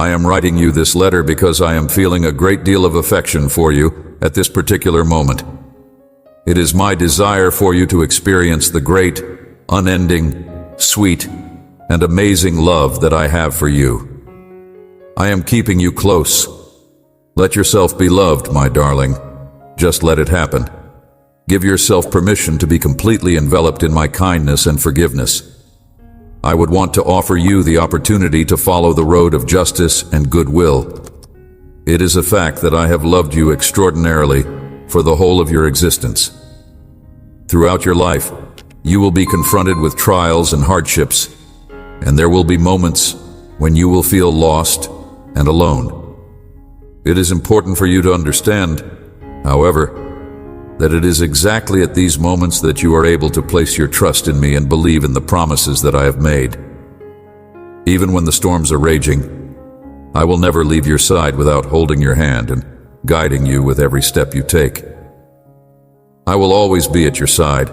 I am writing you this letter because I am feeling a great deal of affection for you at this particular moment. It is my desire for you to experience the great, unending, sweet, and amazing love that I have for you. I am keeping you close. Let yourself be loved, my darling. Just let it happen. Give yourself permission to be completely enveloped in my kindness and forgiveness. I would want to offer you the opportunity to follow the road of justice and goodwill. It is a fact that I have loved you extraordinarily for the whole of your existence. Throughout your life, you will be confronted with trials and hardships, and there will be moments when you will feel lost and alone. It is important for you to understand, however, that it is exactly at these moments that you are able to place your trust in me and believe in the promises that I have made. Even when the storms are raging, I will never leave your side without holding your hand and guiding you with every step you take. I will always be at your side.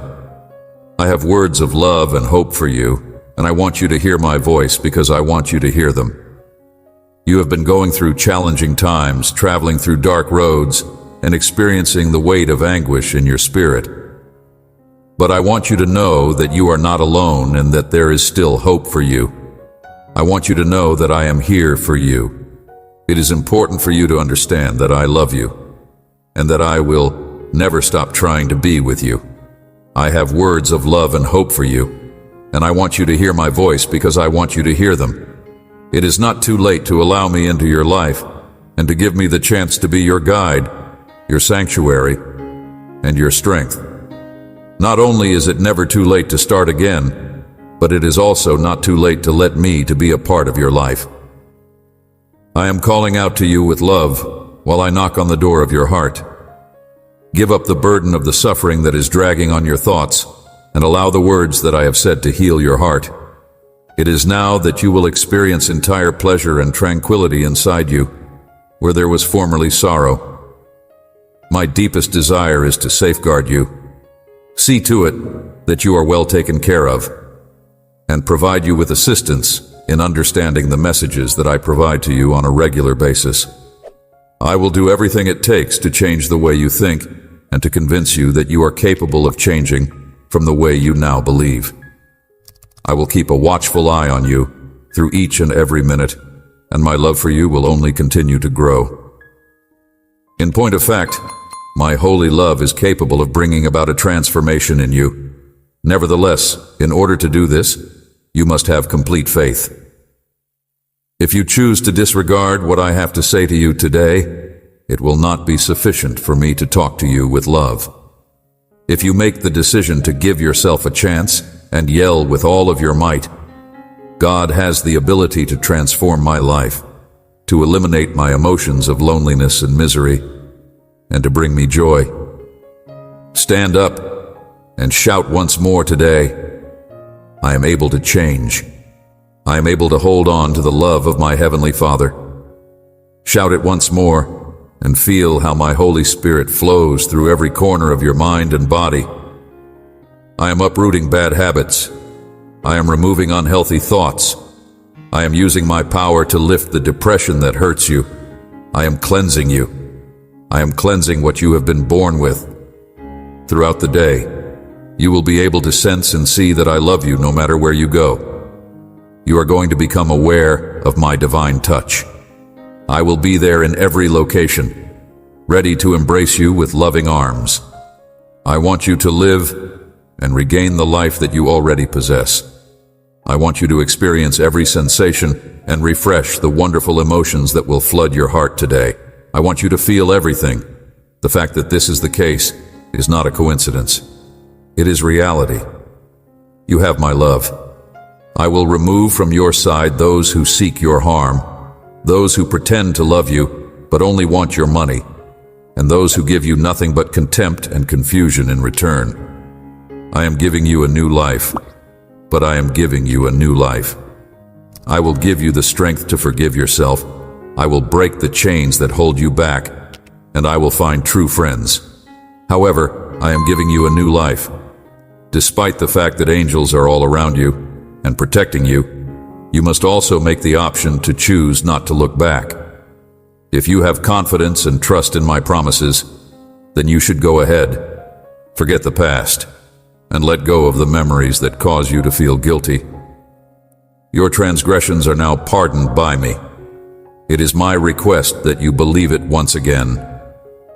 I have words of love and hope for you, and I want you to hear my voice because I want you to hear them. You have been going through challenging times, traveling through dark roads, and experiencing the weight of anguish in your spirit. But I want you to know that you are not alone and that there is still hope for you. I want you to know that I am here for you. It is important for you to understand that I love you and that I will never stop trying to be with you. I have words of love and hope for you, and I want you to hear my voice because I want you to hear them. It is not too late to allow me into your life and to give me the chance to be your guide, your sanctuary, and your strength. Not only is it never too late to start again, but it is also not too late to let me to be a part of your life. I am calling out to you with love while I knock on the door of your heart. Give up the burden of the suffering that is dragging on your thoughts and allow the words that I have said to heal your heart. It is now that you will experience entire pleasure and tranquility inside you, where there was formerly sorrow. My deepest desire is to safeguard you, see to it that you are well taken care of, and provide you with assistance in understanding the messages that I provide to you on a regular basis. I will do everything it takes to change the way you think and to convince you that you are capable of changing from the way you now believe. I will keep a watchful eye on you through each and every minute, and my love for you will only continue to grow. In point of fact, my holy love is capable of bringing about a transformation in you. Nevertheless, in order to do this, you must have complete faith. If you choose to disregard what I have to say to you today, it will not be sufficient for me to talk to you with love. If you make the decision to give yourself a chance and yell with all of your might, God has the ability to transform my life, to eliminate my emotions of loneliness and misery, and to bring me joy. Stand up and shout once more today. I am able to change. I am able to hold on to the love of my Heavenly Father. Shout it once more and feel how my Holy Spirit flows through every corner of your mind and body. I am uprooting bad habits. I am removing unhealthy thoughts. I am using my power to lift the depression that hurts you. I am cleansing you. I am cleansing what you have been born with. Throughout the day, you will be able to sense and see that I love you no matter where you go. You are going to become aware of my divine touch. I will be there in every location, ready to embrace you with loving arms. I want you to live and regain the life that you already possess. I want you to experience every sensation and refresh the wonderful emotions that will flood your heart today. I want you to feel everything. The fact that this is the case is not a coincidence. It is reality. You have my love. I will remove from your side those who seek your harm, those who pretend to love you but only want your money, and those who give you nothing but contempt and confusion in return. I am giving you a new life, but I am giving you a new life. I will give you the strength to forgive yourself. I will break the chains that hold you back, and I will find true friends. However, I am giving you a new life. Despite the fact that angels are all around you and protecting you, You must also make the option to choose not to look back. If you have confidence and trust in my promises, then you should go ahead. Forget the past and let go of the memories that cause you to feel guilty. Your transgressions are now pardoned by me. It is my request that you believe it once again.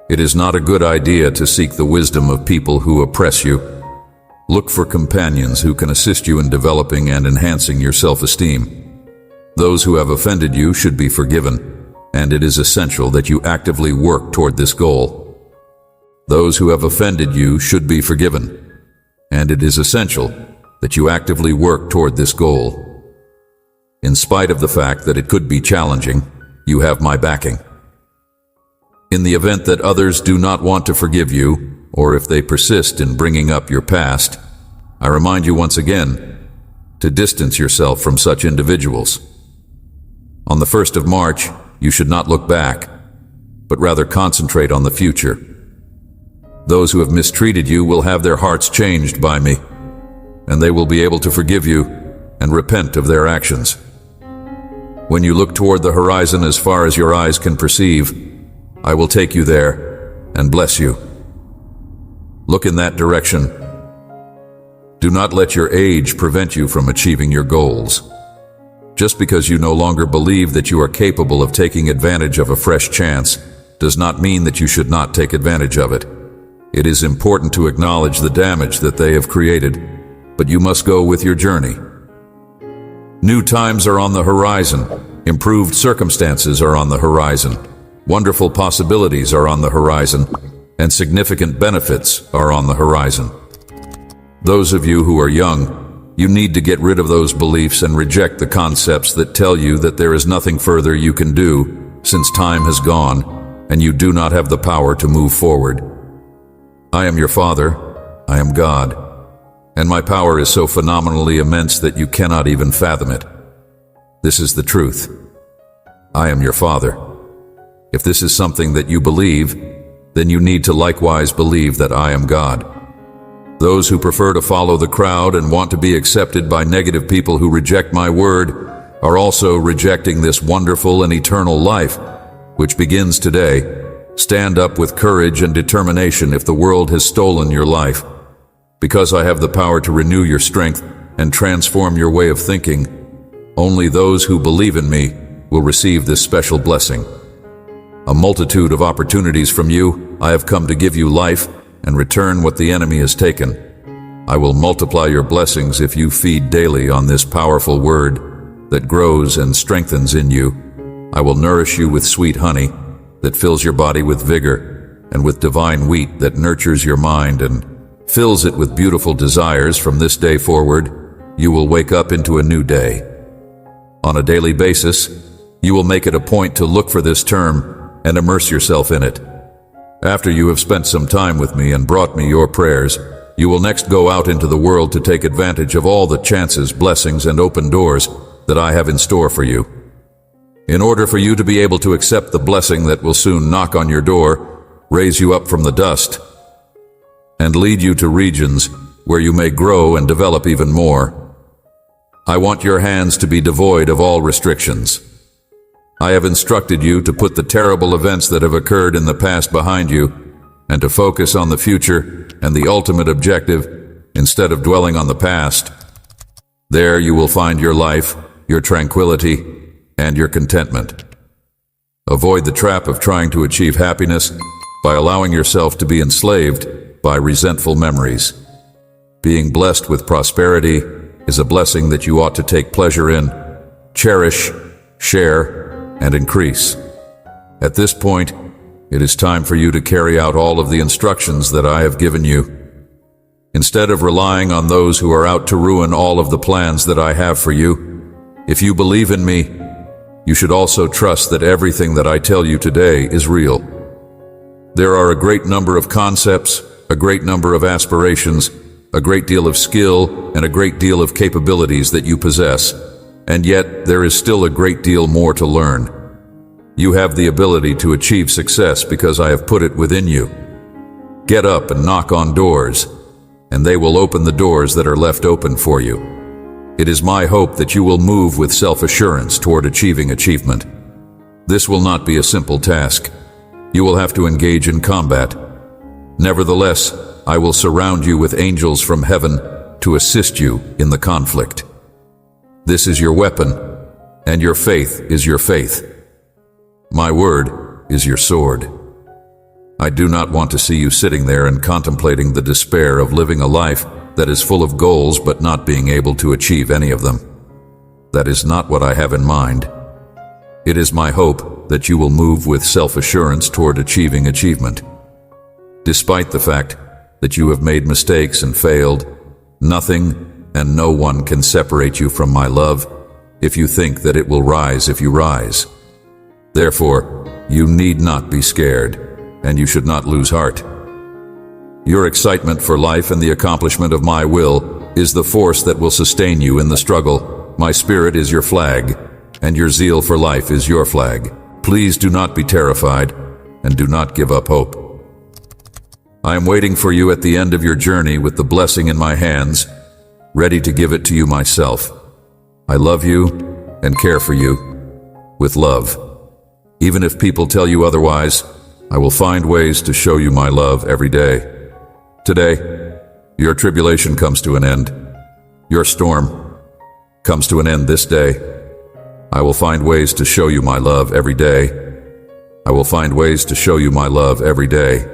It is not a good idea to seek the wisdom of people who oppress you. Look for companions who can assist you in developing and enhancing your self-esteem. Those who have offended you should be forgiven, and it is essential that you actively work toward this goal. Those who have offended you should be forgiven, and it is essential that you actively work toward this goal. In spite of the fact that it could be challenging, you have my backing. In the event that others do not want to forgive you, or if they persist in bringing up your past, I remind you once again to distance yourself from such individuals. On the 1st of March, you should not look back, but rather concentrate on the future. Those who have mistreated you will have their hearts changed by me, and they will be able to forgive you and repent of their actions. When you look toward the horizon as far as your eyes can perceive, I will take you there and bless you. Look in that direction. Do not let your age prevent you from achieving your goals. Just because you no longer believe that you are capable of taking advantage of a fresh chance does not mean that you should not take advantage of it. It is important to acknowledge the damage that they have created, but you must go with your journey. New times are on the horizon. Improved circumstances are on the horizon. Wonderful possibilities are on the horizon, and significant benefits are on the horizon. Those of you who are young, you need to get rid of those beliefs and reject the concepts that tell you that there is nothing further you can do since time has gone and you do not have the power to move forward. I am your Father, I am God, and my power is so phenomenally immense that you cannot even fathom it. This is the truth. I am your Father. If this is something that you believe, then you need to likewise believe that I am God. Those who prefer to follow the crowd and want to be accepted by negative people who reject my word are also rejecting this wonderful and eternal life, which begins today. Stand up with courage and determination if the world has stolen your life. Because I have the power to renew your strength and transform your way of thinking, only those who believe in me will receive this special blessing. A multitude of opportunities from you, I have come to give you life and return what the enemy has taken. I will multiply your blessings if you feed daily on this powerful word that grows and strengthens in you. I will nourish you with sweet honey that fills your body with vigor, and with divine wheat that nurtures your mind and fills it with beautiful desires. From this day forward, you will wake up into a new day. On a daily basis, you will make it a point to look for this term and immerse yourself in it. After you have spent some time with me and brought me your prayers, you will next go out into the world to take advantage of all the chances, blessings, and open doors that I have in store for you. In order for you to be able to accept the blessing that will soon knock on your door, raise you up from the dust, and lead you to regions where you may grow and develop even more, I want your hands to be devoid of all restrictions. I have instructed you to put the terrible events that have occurred in the past behind you and to focus on the future and the ultimate objective instead of dwelling on the past. There you will find your life, your tranquility, and your contentment. Avoid the trap of trying to achieve happiness by allowing yourself to be enslaved by resentful memories. Being blessed with prosperity is a blessing that you ought to take pleasure in, cherish, share, and increase. At this point, it is time for you to carry out all of the instructions that I have given you. Instead of relying on those who are out to ruin all of the plans that I have for you, if you believe in me, you should also trust that everything that I tell you today is real. There are a great number of concepts, a great number of aspirations, a great deal of skill, and a great deal of capabilities that you possess, and yet there is still a great deal more to learn. You have the ability to achieve success because I have put it within you. Get up and knock on doors, and they will open the doors that are left open for you. It is my hope that you will move with self-assurance toward achieving achievement. This will not be a simple task. You will have to engage in combat. Nevertheless, I will surround you with angels from heaven to assist you in the conflict. This is your weapon, and your faith is your faith. My word is your sword. I do not want to see you sitting there and contemplating the despair of living a life that is full of goals but not being able to achieve any of them. That is not what I have in mind. It is my hope that you will move with self-assurance toward achieving achievement. Despite the fact that you have made mistakes and failed, nothing and no one can separate you from my love if you think that it will rise if you rise. Therefore, you need not be scared, and you should not lose heart. Your excitement for life and the accomplishment of my will is the force that will sustain you in the struggle. My spirit is your flag, and your zeal for life is your flag. Please do not be terrified, and do not give up hope. I am waiting for you at the end of your journey with the blessing in my hands, ready to give it to you myself. I love you and care for you with love. Even if people tell you otherwise, I will find ways to show you my love every day. Today, your tribulation comes to an end. Your storm comes to an end this day. I will find ways to show you my love every day. I will find ways to show you my love every day.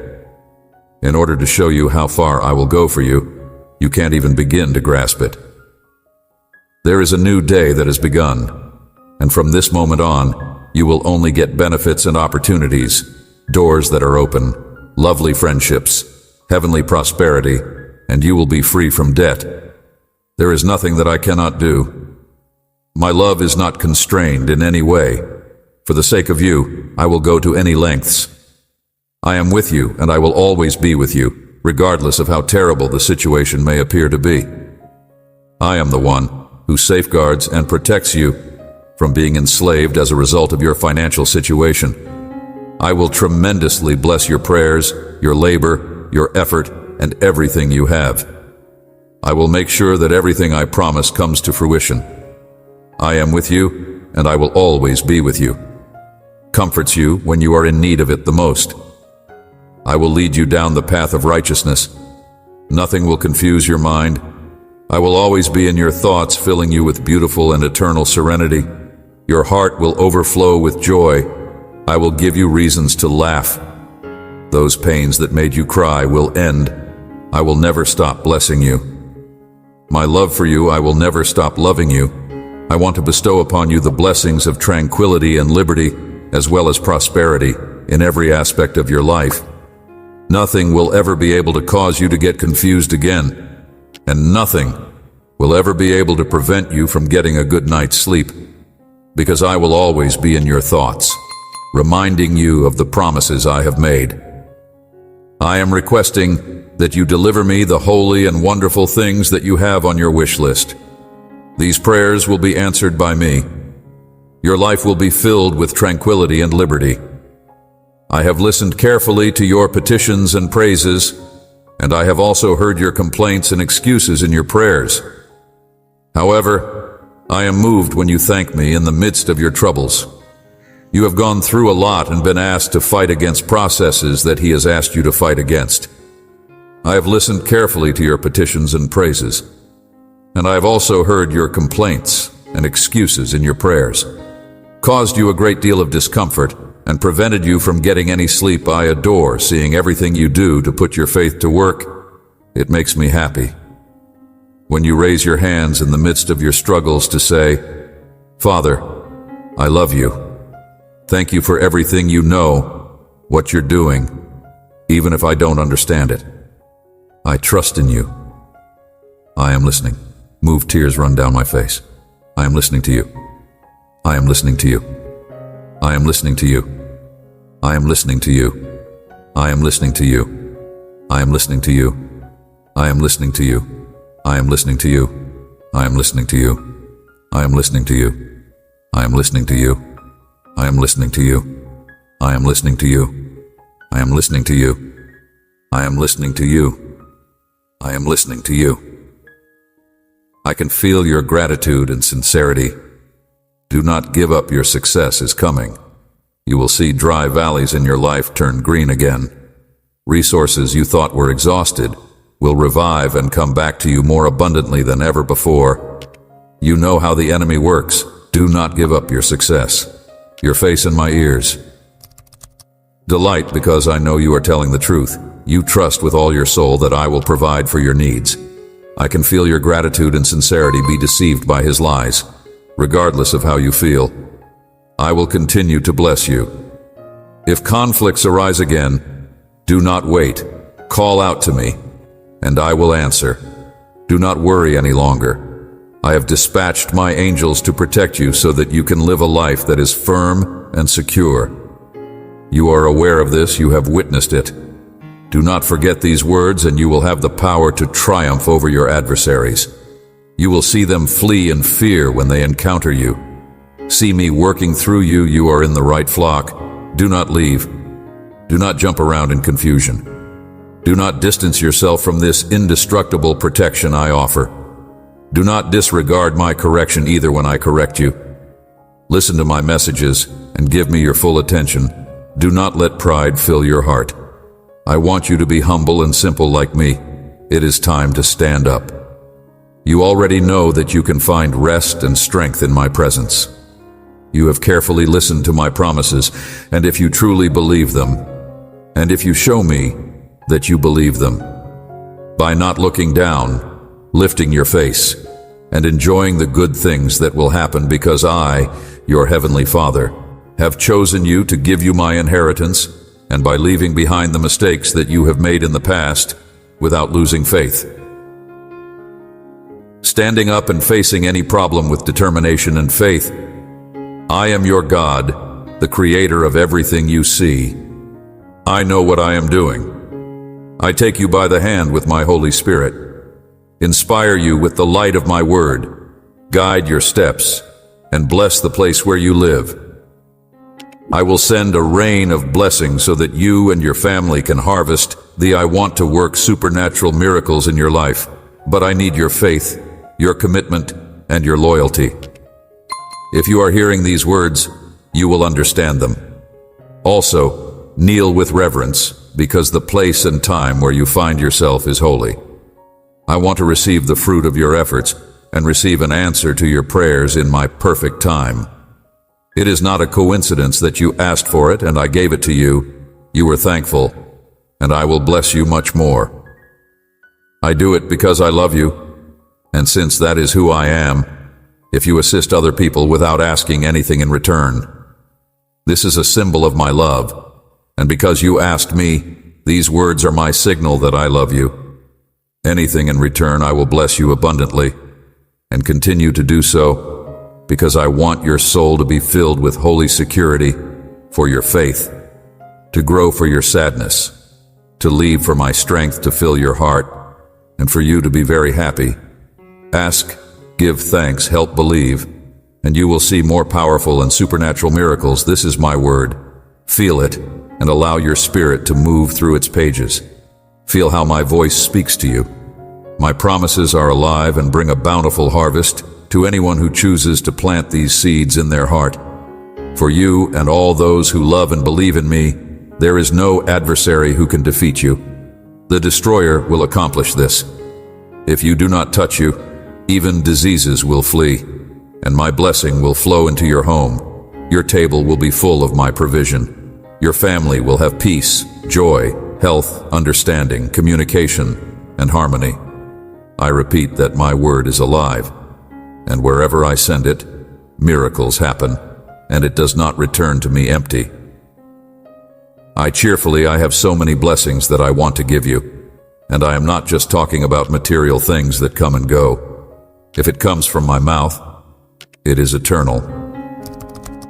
In order to show you how far I will go for you, you can't even begin to grasp it. There is a new day that has begun, and from this moment on, you will only get benefits and opportunities, doors that are open, lovely friendships, heavenly prosperity, and you will be free from debt. There is nothing that I cannot do. My love is not constrained in any way. For the sake of you, I will go to any lengths. I am with you, and I will always be with you, regardless of how terrible the situation may appear to be. I am the one who safeguards and protects you from being enslaved as a result of your financial situation. I will tremendously bless your prayers, your labor, your effort, and everything you have. I will make sure that everything I promise comes to fruition. I am with you, and I will always be with you. Comforts you when you are in need of it the most. I will lead you down the path of righteousness. Nothing will confuse your mind. I will always be in your thoughts, filling you with beautiful and eternal serenity. Your heart will overflow with joy. I will give you reasons to laugh. Those pains that made you cry will end. I will never stop blessing you. My love for you, I will never stop loving you. I want to bestow upon you the blessings of tranquility and liberty, as well as prosperity, in every aspect of your life. Nothing will ever be able to cause you to get confused again, and nothing will ever be able to prevent you from getting a good night's sleep, because I will always be in your thoughts, reminding you of the promises I have made. I am requesting that you deliver me the holy and wonderful things that you have on your wish list. These prayers will be answered by me. Your life will be filled with tranquility and liberty. I have listened carefully to your petitions and praises, and I have also heard your complaints and excuses in your prayers. However, I am moved when you thank me in the midst of your troubles. You have gone through a lot and been asked to fight against processes that He has asked you to fight against. I have listened carefully to your petitions and praises, and I have also heard your complaints and excuses in your prayers. Caused you a great deal of discomfort and prevented you from getting any sleep. I adore seeing everything you do to put your faith to work. It makes me happy. When you raise your hands in the midst of your struggles to say, Father, I love you. Thank you for everything you know, what you're doing, even if I don't understand it. I trust in you. I am listening. Move, tears run down my face. I am listening to you. I am listening to you. I am listening to you. I am listening to you. I am listening to you. I am listening to you. I am listening to you. I am listening to you. I am listening to you. I am listening to you. I am listening to you. I am listening to you. I am listening to you. I am listening to you. I am listening to you. I am listening to you. I can feel your gratitude and sincerity. Do not give up, your success is coming. You will see dry valleys in your life turn green again. Resources you thought were exhausted will revive and come back to you more abundantly than ever before. You know how the enemy works. Do not give up your success. Your face in my ears. Delight because I know you are telling the truth. You trust with all your soul that I will provide for your needs. I can feel your gratitude and sincerity be deceived by his lies, regardless of how you feel. I will continue to bless you. If conflicts arise again, do not wait. Call out to me, and I will answer. Do not worry any longer. I have dispatched my angels to protect you so that you can live a life that is firm and secure. You are aware of this, you have witnessed it. Do not forget these words, and you will have the power to triumph over your adversaries. You will see them flee in fear when they encounter you. See me working through you. You are in the right flock. Do not leave. Do not jump around in confusion. Do not distance yourself from this indestructible protection I offer. Do not disregard my correction either when I correct you. Listen to my messages and give me your full attention. Do not let pride fill your heart. I want you to be humble and simple like me. It is time to stand up. You already know that you can find rest and strength in my presence. You have carefully listened to my promises, and if you truly believe them, and if you show me that you believe them, by not looking down, lifting your face, and enjoying the good things that will happen because I, your heavenly Father, have chosen you to give you my inheritance, and by leaving behind the mistakes that you have made in the past without losing faith. Standing up and facing any problem with determination and faith. I am your God, the creator of everything you see. I know what I am doing. I take you by the hand with my Holy Spirit, inspire you with the light of my word, guide your steps, and bless the place where you live. I will send a rain of blessings so that you and your family can harvest I want to work supernatural miracles in your life, but I need your faith, your commitment, and your loyalty. If you are hearing these words, you will understand them. Also, kneel with reverence, because the place and time where you find yourself is holy. I want to receive the fruit of your efforts and receive an answer to your prayers in my perfect time. It is not a coincidence that you asked for it and I gave it to you. You were thankful, and I will bless you much more. I do it because I love you, and since that is who I am, if you assist other people without asking anything in return, this is a symbol of my love, and because you asked me, these words are my signal that I love you. Anything in return, I will bless you abundantly, and continue to do so, because I want your soul to be filled with holy security for your faith, to grow for your sadness, to leave for my strength to fill your heart, and for you to be very happy. Ask, give thanks, help believe, and you will see more powerful and supernatural miracles. This is my word. Feel it, and allow your spirit to move through its pages. Feel how my voice speaks to you. My promises are alive and bring a bountiful harvest to anyone who chooses to plant these seeds in their heart. For you and all those who love and believe in me, there is no adversary who can defeat you. The destroyer will accomplish this. If you do not touch you, even diseases will flee, and my blessing will flow into your home. Your table will be full of my provision. Your family will have peace, joy, health, understanding, communication, and harmony. I repeat that my word is alive, and wherever I send it, miracles happen, and it does not return to me empty. I have so many blessings that I want to give you, and I am not just talking about material things that come and go. If it comes from my mouth, it is eternal.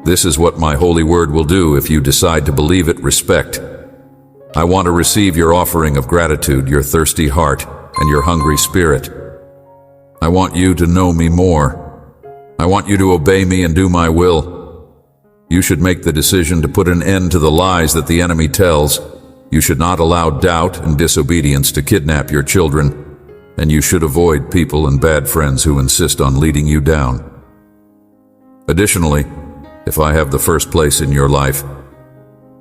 This is what my holy word will do if you decide to believe it. Respect. I want to receive your offering of gratitude, your thirsty heart, and your hungry spirit. I want you to know me more. I want you to obey me and do my will. You should make the decision to put an end to the lies that the enemy tells. You should not allow doubt and disobedience to kidnap your children. and you should avoid people and bad friends who insist on leading you down. Additionally, if I have the first place in your life,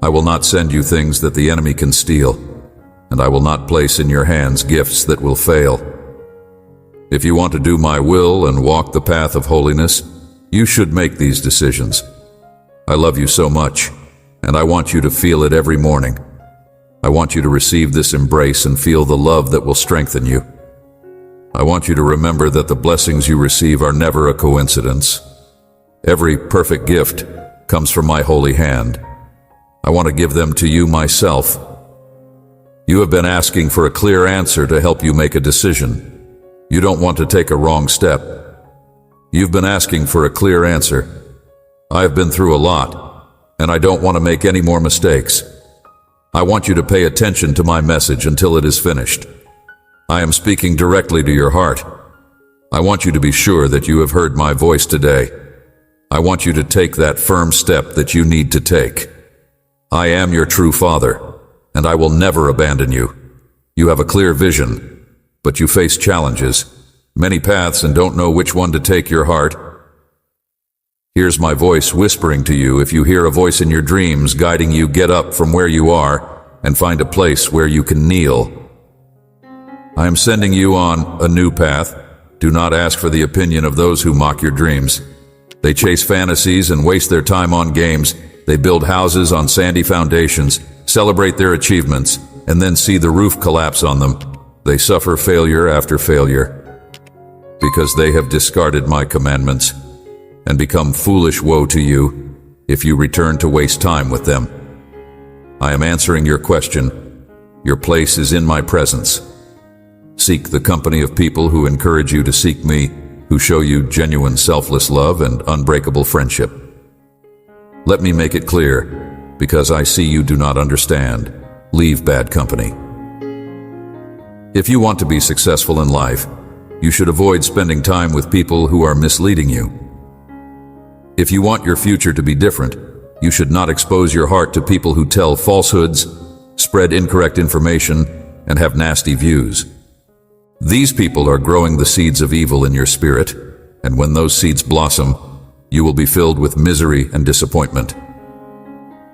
I will not send you things that the enemy can steal, and I will not place in your hands gifts that will fail. If you want to do my will and walk the path of holiness, you should make these decisions. I love you so much, and I want you to feel it every morning. I want you to receive this embrace and feel the love that will strengthen you. I want you to remember that the blessings you receive are never a coincidence. Every perfect gift comes from my holy hand. I want to give them to you myself. You have been asking for a clear answer to help you make a decision. You don't want to take a wrong step. You've been asking for a clear answer. I have been through a lot, and I don't want to make any more mistakes. I want you to pay attention to my message until it is finished. I am speaking directly to your heart. I want you to be sure that you have heard my voice today. I want you to take that firm step that you need to take. I am your true Father, and I will never abandon you. You have a clear vision, but you face challenges, many paths, and don't know which one to take. Your heart. Here's my voice whispering to you. If you hear a voice in your dreams guiding you, get up from where you are and find a place where you can kneel. I am sending you on a new path. Do not ask for the opinion of those who mock your dreams. They chase fantasies and waste their time on games. They build houses on sandy foundations, celebrate their achievements, and then see the roof collapse on them. They suffer failure after failure because they have discarded my commandments and become foolish. Woe to you if you return to waste time with them. I am answering your question. Your place is in my presence. Seek the company of people who encourage you to seek me, who show you genuine selfless love and unbreakable friendship. Let me make it clear, because I see you do not understand. Leave bad company. If you want to be successful in life, you should avoid spending time with people who are misleading you. If you want your future to be different, you should not expose your heart to people who tell falsehoods, spread incorrect information, and have nasty views. These people are growing the seeds of evil in your spirit, and when those seeds blossom, you will be filled with misery and disappointment,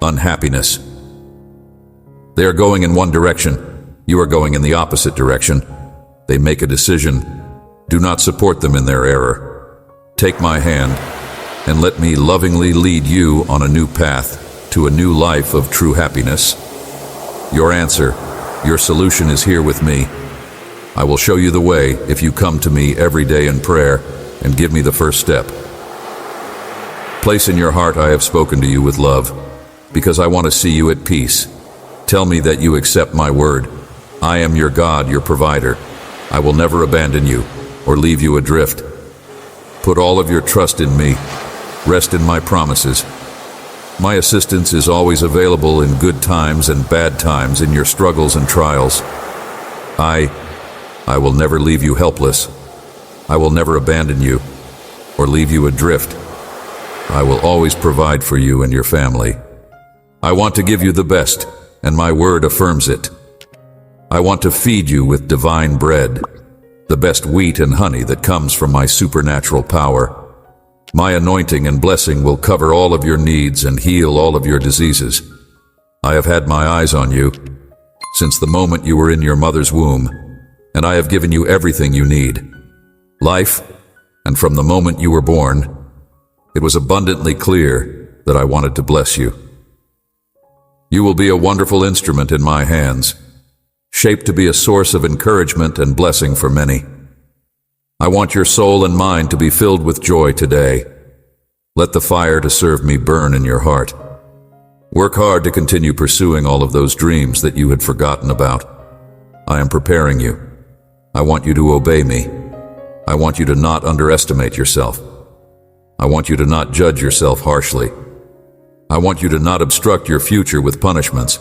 unhappiness. They are going in one direction. You are going in the opposite direction. They make a decision. Do not support them in their error. Take my hand and let me lovingly lead you on a new path to a new life of true happiness. Your answer, your solution is here with me. I will show you the way if you come to me every day in prayer and give me the first step. Place in your heart I have spoken to you with love, because I want to see you at peace. Tell me that you accept my word. I am your God, your provider. I will never abandon you or leave you adrift. Put all of your trust in me. Rest in my promises. My assistance is always available in good times and bad times, in your struggles and trials. I will never leave you helpless. I will never abandon you or leave you adrift. I will always provide for you and your family. I want to give you the best, and my word affirms it. I want to feed you with divine bread, the best wheat and honey that comes from my supernatural power. My anointing and blessing will cover all of your needs and heal all of your diseases. I have had my eyes on you since the moment you were in your mother's womb, and I have given you everything you need. Life, and from the moment you were born, it was abundantly clear that I wanted to bless you. You will be a wonderful instrument in my hands, shaped to be a source of encouragement and blessing for many. I want your soul and mind to be filled with joy today. Let the fire to serve me burn in your heart. Work hard to continue pursuing all of those dreams that you had forgotten about. I am preparing you. I want you to obey me. I want you to not underestimate yourself. I want you to not judge yourself harshly. I want you to not obstruct your future with punishments.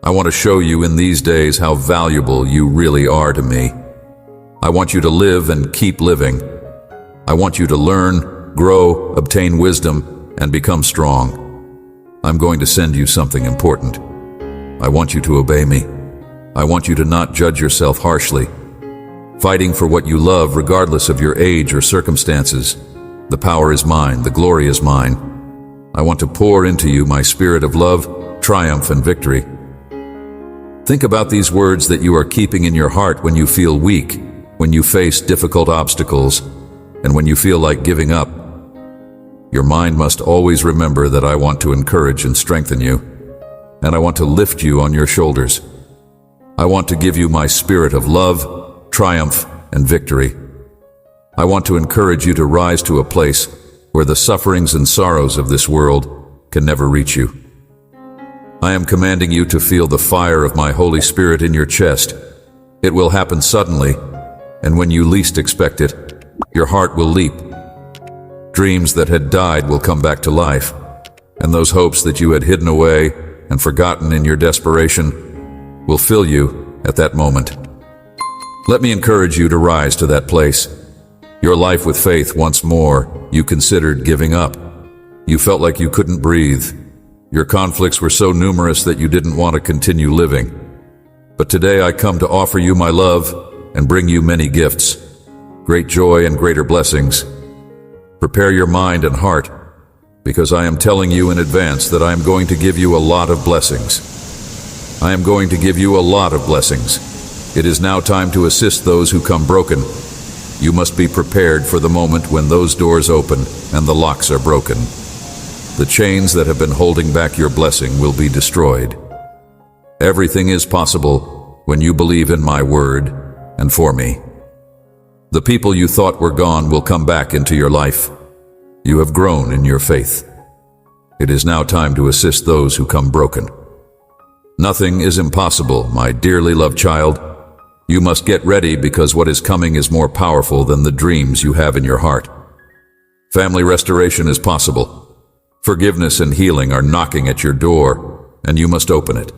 I want to show you in these days how valuable you really are to me. I want you to live and keep living. I want you to learn, grow, obtain wisdom, and become strong. I'm going to send you something important. I want you to obey me. I want you to not judge yourself harshly. fighting for what you love regardless of your age or circumstances. The power is mine, the glory is mine. I want to pour into you my spirit of love, triumph, and victory. Think about these words that you are keeping in your heart when you feel weak, when you face difficult obstacles, and when you feel like giving up. Your mind must always remember that I want to encourage and strengthen you, and I want to lift you on your shoulders. I want to give you my spirit of love, triumph, and victory. I want to encourage you to rise to a place where the sufferings and sorrows of this world can never reach you. I am commanding you to feel the fire of my Holy Spirit in your chest. It will happen suddenly, and when you least expect it, your heart will leap. Dreams that had died will come back to life, and those hopes that you had hidden away and forgotten in your desperation will fill you at that moment. Let me encourage you to rise to that place. Your life with faith once more, you considered giving up. You felt like you couldn't breathe. Your conflicts were so numerous that you didn't want to continue living. But today I come to offer you my love and bring you many gifts, great joy and greater blessings. Prepare your mind and heart, because I am telling you in advance that I am going to give you a lot of blessings. I am going to give you a lot of blessings. It is now time to assist those who come broken. You must be prepared for the moment when those doors open and the locks are broken. The chains that have been holding back your blessing will be destroyed. Everything is possible when you believe in my word and for me. The people you thought were gone will come back into your life. You have grown in your faith. It is now time to assist those who come broken. Nothing is impossible, my dearly loved child. You must get ready because what is coming is more powerful than the dreams you have in your heart. Family restoration is possible. Forgiveness and healing are knocking at your door, and you must open it.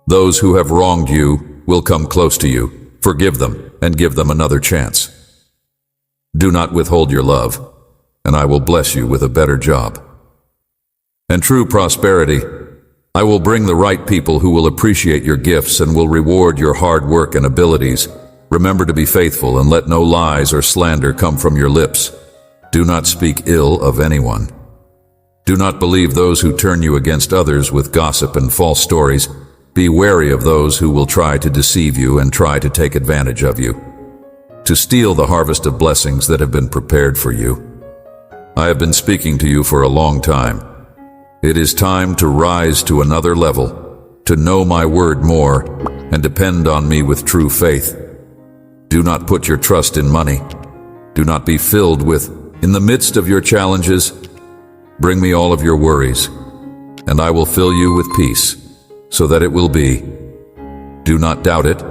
Those who have wronged you will come close to you. Forgive them and give them another chance. Do not withhold your love, and I will bless you with a better job. And true prosperity, I will bring the right people who will appreciate your gifts and will reward your hard work and abilities. Remember to be faithful and let no lies or slander come from your lips. Do not speak ill of anyone. Do not believe those who turn you against others with gossip and false stories. Be wary of those who will try to deceive you and try to take advantage of you, to steal the harvest of blessings that have been prepared for you. I have been speaking to you for a long time. It is time to rise to another level, to know my word more, and depend on me with true faith. Do not put your trust in money. Do not be filled with, in the midst of your challenges, bring me all of your worries, and I will fill you with peace, so that it will be. Do not doubt it.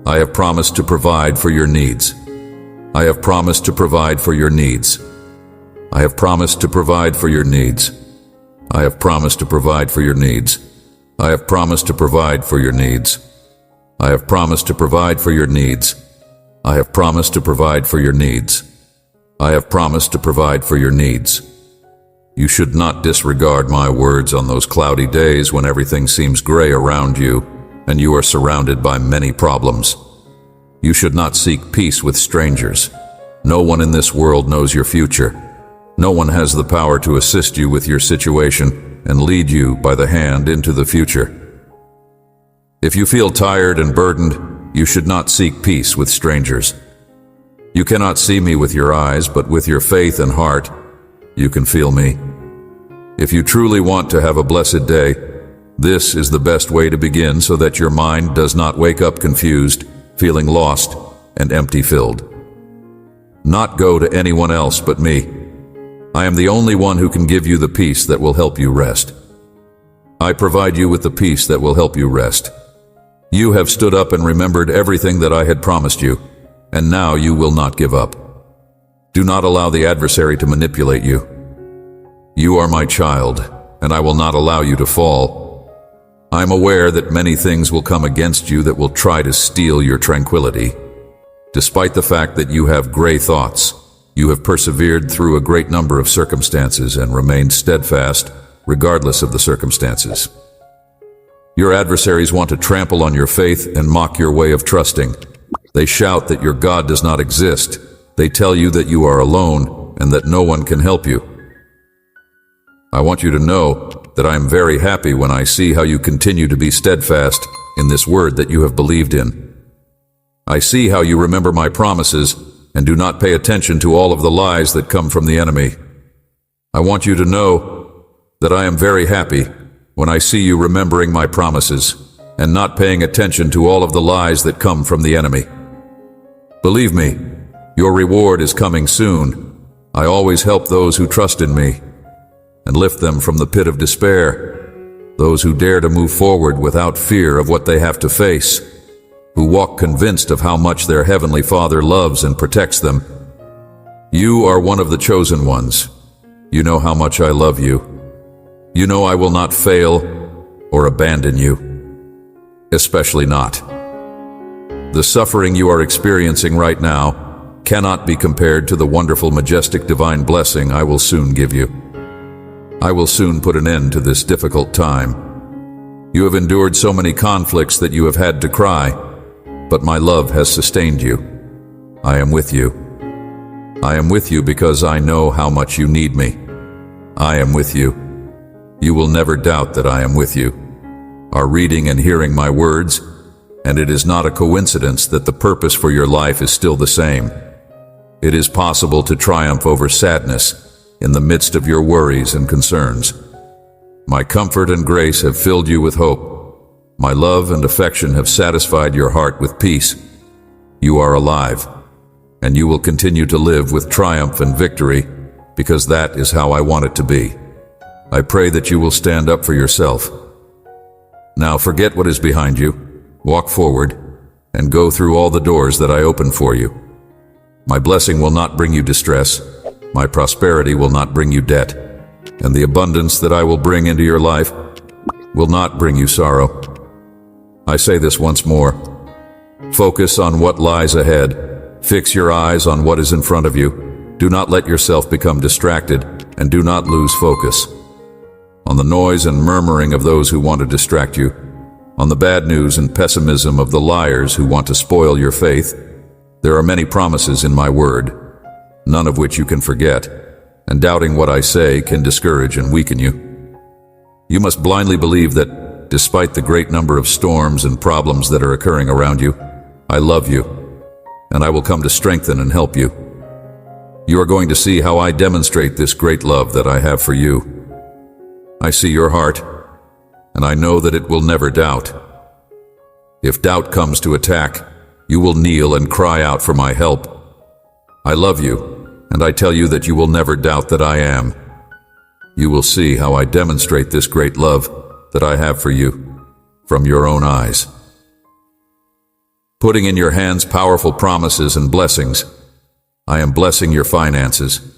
I have promised to provide for your needs. I have promised to provide for your needs. I have promised to provide for your needs. I have promised to provide for your needs. I have promised to provide for your needs. I have promised to provide for your needs. I have promised to provide for your needs. I have promised to provide for your needs. You should not disregard my words on those cloudy days when everything seems gray around you and you are surrounded by many problems. You should not seek peace with strangers. No one in this world knows your future. No one has the power to assist you with your situation and lead you by the hand into the future. If you feel tired and burdened, you should not seek peace with strangers. You cannot see me with your eyes, but with your faith and heart, you can feel me. If you truly want to have a blessed day, this is the best way to begin so that your mind does not wake up confused, feeling lost and empty-filled. Not go to anyone else but me. I am the only one who can give you the peace that will help you rest. I provide you with the peace that will help you rest. You have stood up and remembered everything that I had promised you, and now you will not give up. Do not allow the adversary to manipulate you. You are my child, and I will not allow you to fall. I am aware that many things will come against you that will try to steal your tranquility. Despite the fact that you have gray thoughts, you have persevered through a great number of circumstances and remained steadfast, regardless of the circumstances. Your adversaries want to trample on your faith and mock your way of trusting. They shout that your God does not exist. They tell you that you are alone and that no one can help you. I want you to know that I am very happy when I see how you continue to be steadfast in this word that you have believed in. I see how you remember my promises and do not pay attention to all of the lies that come from the enemy. I want you to know that I am very happy when I see you remembering my promises and not paying attention to all of the lies that come from the enemy. Believe me, your reward is coming soon. I always help those who trust in me and lift them from the pit of despair, those who dare to move forward without fear of what they have to face, who walk convinced of how much their Heavenly Father loves and protects them. You are one of the chosen ones. You know how much I love you. You know I will not fail or abandon you, especially not. The suffering you are experiencing right now cannot be compared to the wonderful, majestic, divine blessing I will soon give you. I will soon put an end to this difficult time. You have endured so many conflicts that you have had to cry, but my love has sustained you. I am with you. I am with you because I know how much you need me. I am with you. You will never doubt that I am with you, are reading and hearing my words, and it is not a coincidence that the purpose for your life is still the same. It is possible to triumph over sadness in the midst of your worries and concerns. My comfort and grace have filled you with hope. My love and affection have satisfied your heart with peace. You are alive, and you will continue to live with triumph and victory, because that is how I want it to be. I pray that you will stand up for yourself. Now forget what is behind you, walk forward, and go through all the doors that I open for you. My blessing will not bring you distress. My prosperity will not bring you debt, and the abundance that I will bring into your life will not bring you sorrow. I say this once more. Focus on what lies ahead. Fix your eyes on what is in front of you. Do not let yourself become distracted, and do not lose focus on the noise and murmuring of those who want to distract you, on the bad news and pessimism of the liars who want to spoil your faith. There are many promises in my word, none of which you can forget, and doubting what I say can discourage and weaken you. You must blindly believe that, despite the great number of storms and problems that are occurring around you, I love you, and I will come to strengthen and help you. You are going to see how I demonstrate this great love that I have for you. I see your heart, and I know that it will never doubt. If doubt comes to attack, you will kneel and cry out for my help. I love you, and I tell you that you will never doubt that I am. You will see how I demonstrate this great love that I have for you from your own eyes. Putting in your hands powerful promises and blessings, I am blessing your finances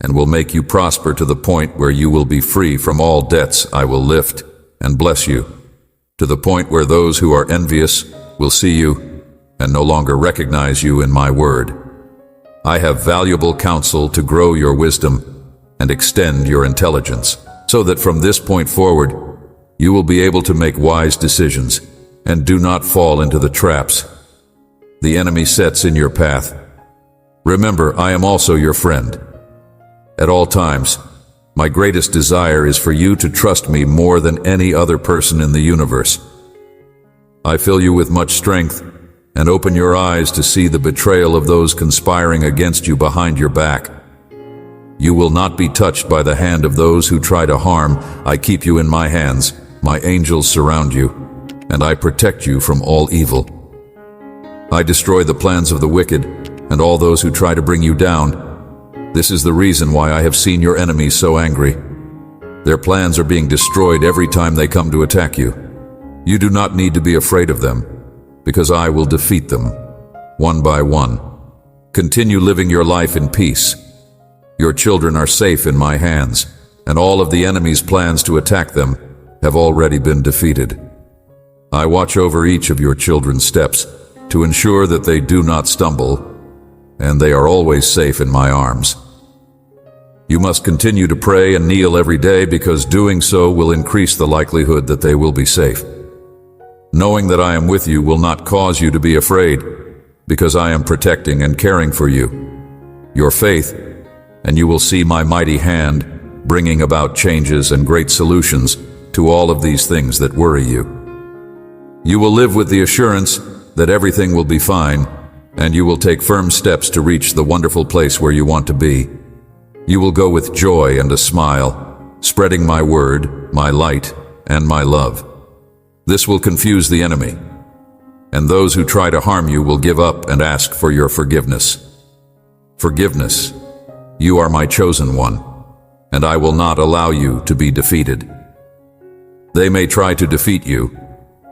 and will make you prosper to the point where you will be free from all debts. I will lift and bless you to the point where those who are envious will see you and no longer recognize you in my word. I have valuable counsel to grow your wisdom and extend your intelligence, so that from this point forward, you will be able to make wise decisions and do not fall into the traps the enemy sets in your path. Remember, I am also your friend. At all times, my greatest desire is for you to trust me more than any other person in the universe. I fill you with much strength and open your eyes to see the betrayal of those conspiring against you behind your back. You will not be touched by the hand of those who try to harm. I keep you in my hands. My angels surround you, and I protect you from all evil. I destroy the plans of the wicked and all those who try to bring you down. This is the reason why I have seen your enemies so angry. Their plans are being destroyed every time they come to attack you. You do not need to be afraid of them, because I will defeat them, one by one. Continue living your life in peace. Your children are safe in my hands, and all of the enemy's plans to attack them have already been defeated. I watch over each of your children's steps to ensure that they do not stumble, and they are always safe in my arms. You must continue to pray and kneel every day, because doing so will increase the likelihood that they will be safe. Knowing that I am with you will not cause you to be afraid. because I am protecting and caring for you, your faith, and you will see my mighty hand bringing about changes and great solutions to all of these things that worry you. You will live with the assurance that everything will be fine, and you will take firm steps to reach the wonderful place where you want to be. You will go with joy and a smile, spreading my word, my light, and my love. This will confuse the enemy, and those who try to harm you will give up and ask for your forgiveness. Forgiveness. You are my chosen one, and I will not allow you to be defeated. They may try to defeat you,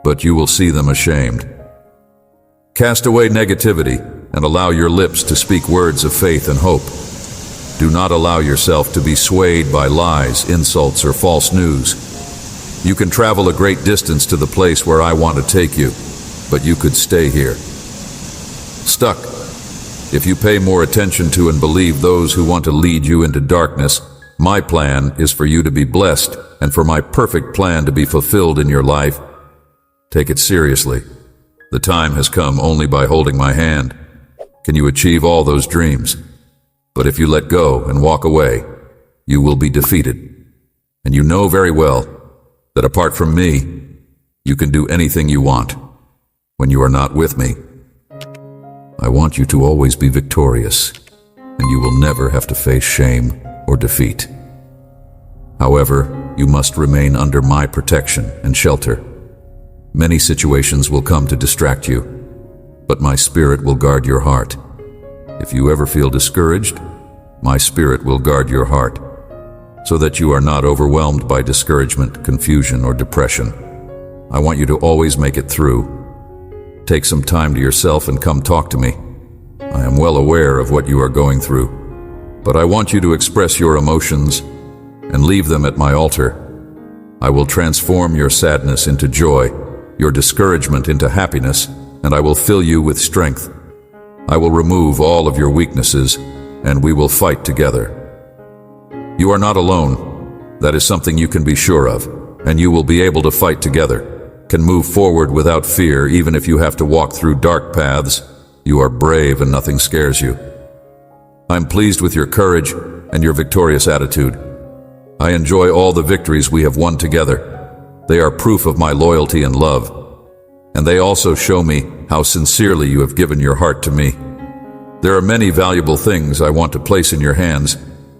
but you will see them ashamed. Cast away negativity and allow your lips to speak words of faith and hope. Do not allow yourself to be swayed by lies, insults, or false news. You can travel a great distance to the place where I want to take you, but you could stay here, stuck. If you pay more attention to and believe those who want to lead you into darkness, my plan is for you to be blessed and for my perfect plan to be fulfilled in your life. Take it seriously. The time has come only by holding my hand. Can you achieve all those dreams? But if you let go and walk away, you will be defeated. And you know very well that apart from me, you can do anything you want. When you are not with me, I want you to always be victorious, and you will never have to face shame or defeat. However, you must remain under my protection and shelter. Many situations will come to distract you, but my spirit will guard your heart. If you ever feel discouraged, my spirit will guard your heart, so that you are not overwhelmed by discouragement, confusion, or depression. I want you to always make it through. Take some time to yourself and come talk to me. I am well aware of what you are going through, but I want you to express your emotions and leave them at my altar. I will transform your sadness into joy, your discouragement into happiness, and I will fill you with strength. I will remove all of your weaknesses, and we will fight together. You are not alone. That is something you can be sure of, and you will be able to fight together. Can move forward without fear, even if you have to walk through dark paths. You are brave and nothing scares you. I'm pleased with your courage and your victorious attitude. I enjoy all the victories we have won together. They are proof of my loyalty and love, and they also show me how sincerely you have given your heart to me. There are many valuable things I want to place in your hands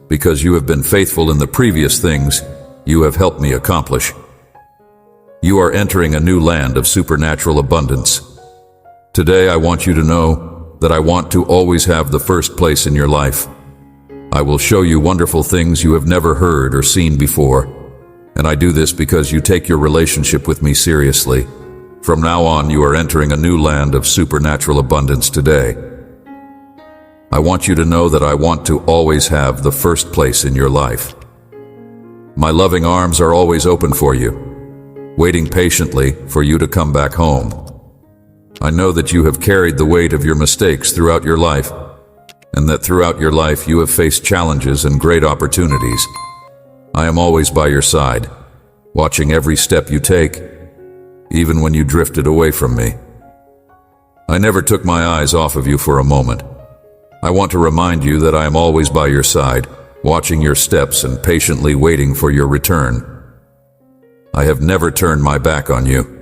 because you have been faithful in the previous things you have helped me accomplish. You are entering a new land of supernatural abundance. Today I want you to know that I want to always have the first place in your life. I will show you wonderful things you have never heard or seen before, and I do this because you take your relationship with me seriously. From now on, you are entering a new land of supernatural abundance today. I want you to know that I want to always have the first place in your life. My loving arms are always open for you, waiting patiently for you to come back home. I know that you have carried the weight of your mistakes throughout your life, and that throughout your life you have faced challenges and great opportunities. I am always by your side, watching every step you take, even when you drifted away from me. I never took my eyes off of you for a moment. I want to remind you that I am always by your side, watching your steps and patiently waiting for your return. I have never turned my back on you.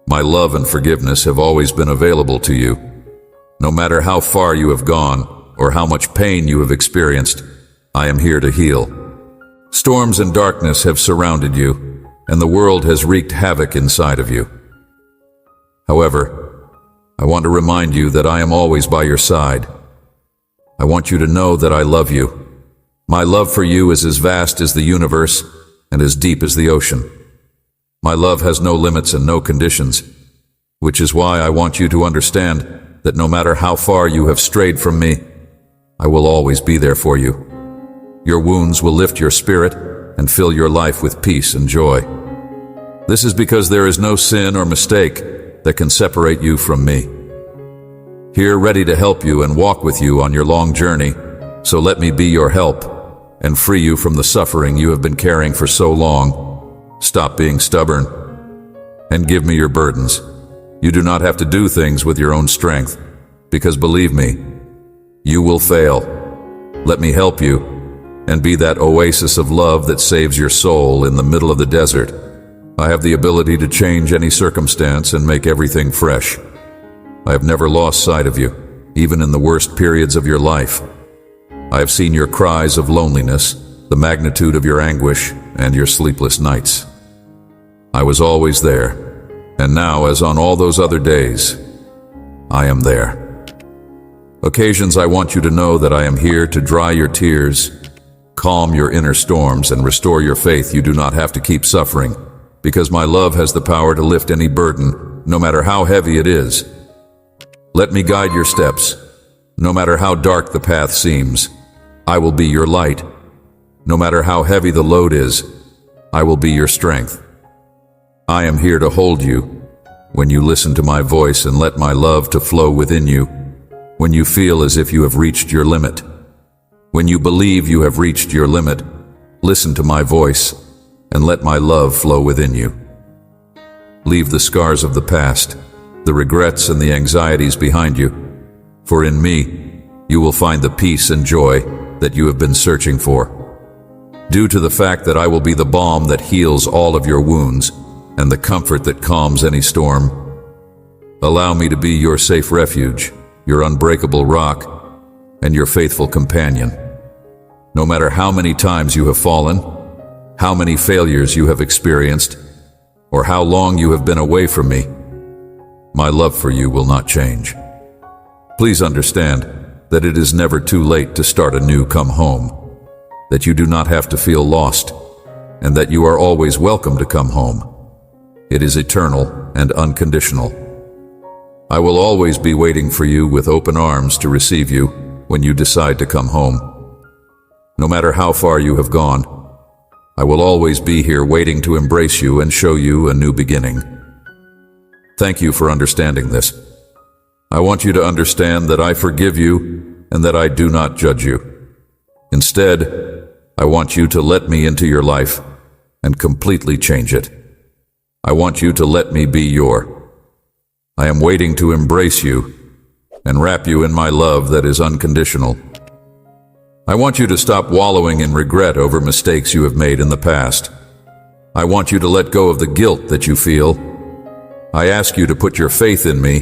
My love and forgiveness have always been available to you. No matter how far you have gone or how much pain you have experienced, I am here to heal. Storms and darkness have surrounded you, and the world has wreaked havoc inside of you. However, I want to remind you that I am always by your side. I want you to know that I love you. My love for you is as vast as the universe and as deep as the ocean. My love has no limits and no conditions, which is why I want you to understand that no matter how far you have strayed from me, I will always be there for you. Your wounds will lift your spirit and fill your life with peace and joy. This is because there is no sin or mistake that can separate you from me. Here, ready to help you and walk with you on your long journey, so let me be your help and free you from the suffering you have been carrying for so long. Stop being stubborn and give me your burdens. You do not have to do things with your own strength. because believe me, you will fail. Let me help you and be that oasis of love that saves your soul in the middle of the desert. I have the ability to change any circumstance and make everything fresh. I have never lost sight of you, even in the worst periods of your life. I have seen your cries of loneliness, the magnitude of your anguish, and your sleepless nights. I was always there, and now, as on all those other days, I am there. Occasions I want you to know that I am here to dry your tears, calm your inner storms, and restore your faith. You do not have to keep suffering, because my love has the power to lift any burden, no matter how heavy it is. Let me guide your steps. No matter how dark the path seems, I will be your light. No matter how heavy the load is, I will be your strength. I am here to hold you when you listen to my voice and let my love to flow within you, when you feel as if you have reached your limit. When you believe you have reached your limit, listen to my voice and let my love flow within you. Leave the scars of the past, the regrets and the anxieties behind you, for in me you will find the peace and joy that you have been searching for. Due to the fact that I will be the balm that heals all of your wounds and the comfort that calms any storm, allow me to be your safe refuge, your unbreakable rock, and your faithful companion. No matter how many times you have fallen, how many failures you have experienced, or how long you have been away from me, my love for you will not change. Please understand that it is never too late to start anew. Come home, that you do not have to feel lost, and that you are always welcome to come home. It is eternal and unconditional. I will always be waiting for you with open arms to receive you when you decide to come home. No matter how far you have gone, I will always be here waiting to embrace you and show you a new beginning. Thank you for understanding this. I want you to understand that I forgive you and that I do not judge you. Instead, I want you to let me into your life and completely change it. I want you to let me be your. I am waiting to embrace you and wrap you in my love that is unconditional. I want you to stop wallowing in regret over mistakes you have made in the past. I want you to let go of the guilt that you feel. I ask you to put your faith in me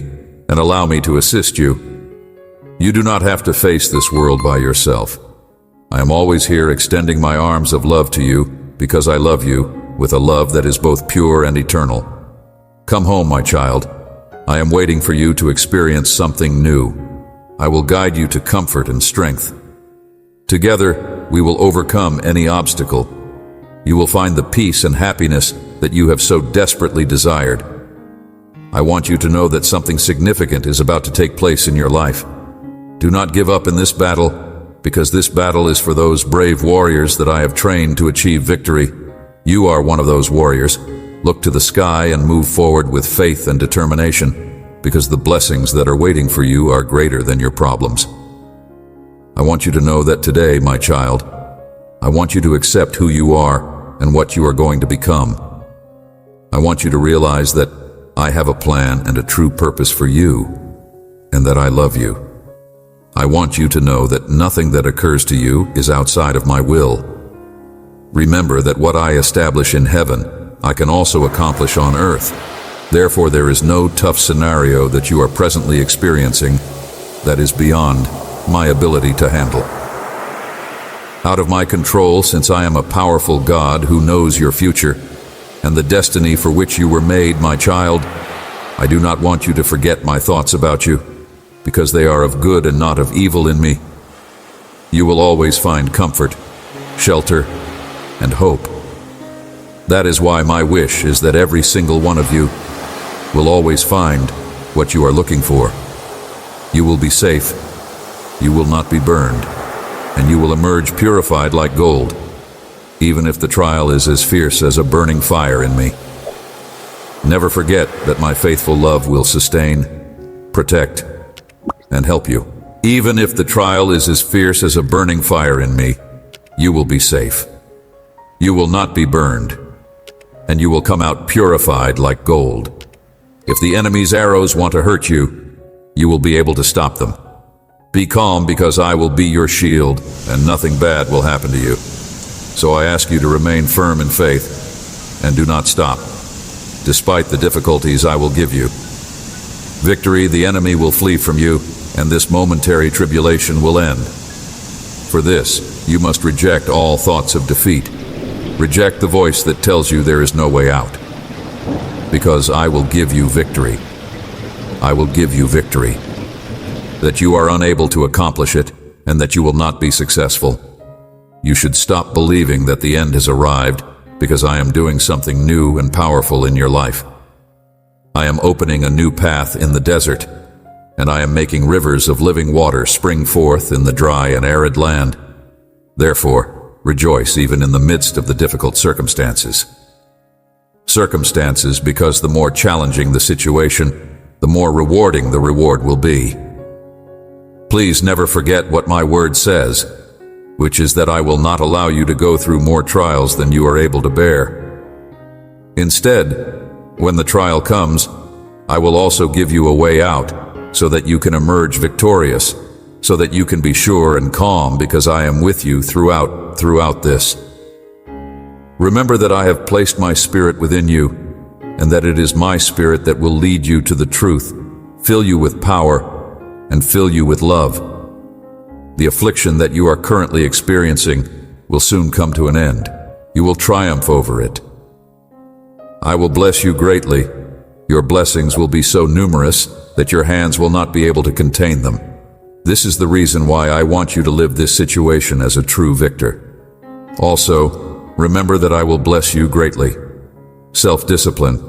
and allow me to assist you. You do not have to face this world by yourself. I am always here extending my arms of love to you because I love you with a love that is both pure and eternal. Come home, my child. I am waiting for you to experience something new. I will guide you to comfort and strength. Together, we will overcome any obstacle. You will find the peace and happiness that you have so desperately desired. I want you to know that something significant is about to take place in your life. Do not give up in this battle, because this battle is for those brave warriors that I have trained to achieve victory. You are one of those warriors. Look to the sky and move forward with faith and determination, because the blessings that are waiting for you are greater than your problems. I want you to know that today, my child, I want you to accept who you are and what you are going to become. I want you to realize that I have a plan and a true purpose for you, and that I love you. I want you to know that nothing that occurs to you is outside of my will. Remember that what I establish in heaven, I can also accomplish on earth. Therefore, there is no tough scenario that you are presently experiencing that is beyond my ability to handle. Out of my control, since I am a powerful God who knows your future and the destiny for which you were made, my child, I do not want you to forget my thoughts about you, because they are of good and not of evil in me. You will always find comfort, shelter, and hope. That is why my wish is that every single one of you will always find what you are looking for. You will be safe, you will not be burned, and you will emerge purified like gold, even if the trial is as fierce as a burning fire in me. Never forget that my faithful love will sustain, protect, and help you. Even if the trial is as fierce as a burning fire in me, you will be safe. You will not be burned, and you will come out purified like gold. If the enemy's arrows want to hurt you, you will be able to stop them. Be calm, because I will be your shield, and nothing bad will happen to you. So I ask you to remain firm in faith, and do not stop. Despite the difficulties I will give you. Victory, the enemy will flee from you, and this momentary tribulation will end. For this, you must reject all thoughts of defeat. Reject the voice that tells you there is no way out. Because I will give you victory. I will give you victory. That you are unable to accomplish it, and that you will not be successful. You should stop believing that the end has arrived, because I am doing something new and powerful in your life. I am opening a new path in the desert, and I am making rivers of living water spring forth in the dry and arid land. Therefore, rejoice even in the midst of the difficult circumstances. Circumstances, because the more challenging the situation, the more rewarding the reward will be. Please never forget what my word says, which is that I will not allow you to go through more trials than you are able to bear. Instead, when the trial comes, I will also give you a way out, so that you can emerge victorious, so that you can be sure and calm, because I am with you throughout this. Remember that I have placed my spirit within you, and that it is my spirit that will lead you to the truth, fill you with power, and fill you with love. The affliction that you are currently experiencing will soon come to an end. You will triumph over it. I will bless you greatly. Your blessings will be so numerous that your hands will not be able to contain them. This is the reason why I want you to live this situation as a true victor. Also, remember that I will bless you greatly. Self-discipline.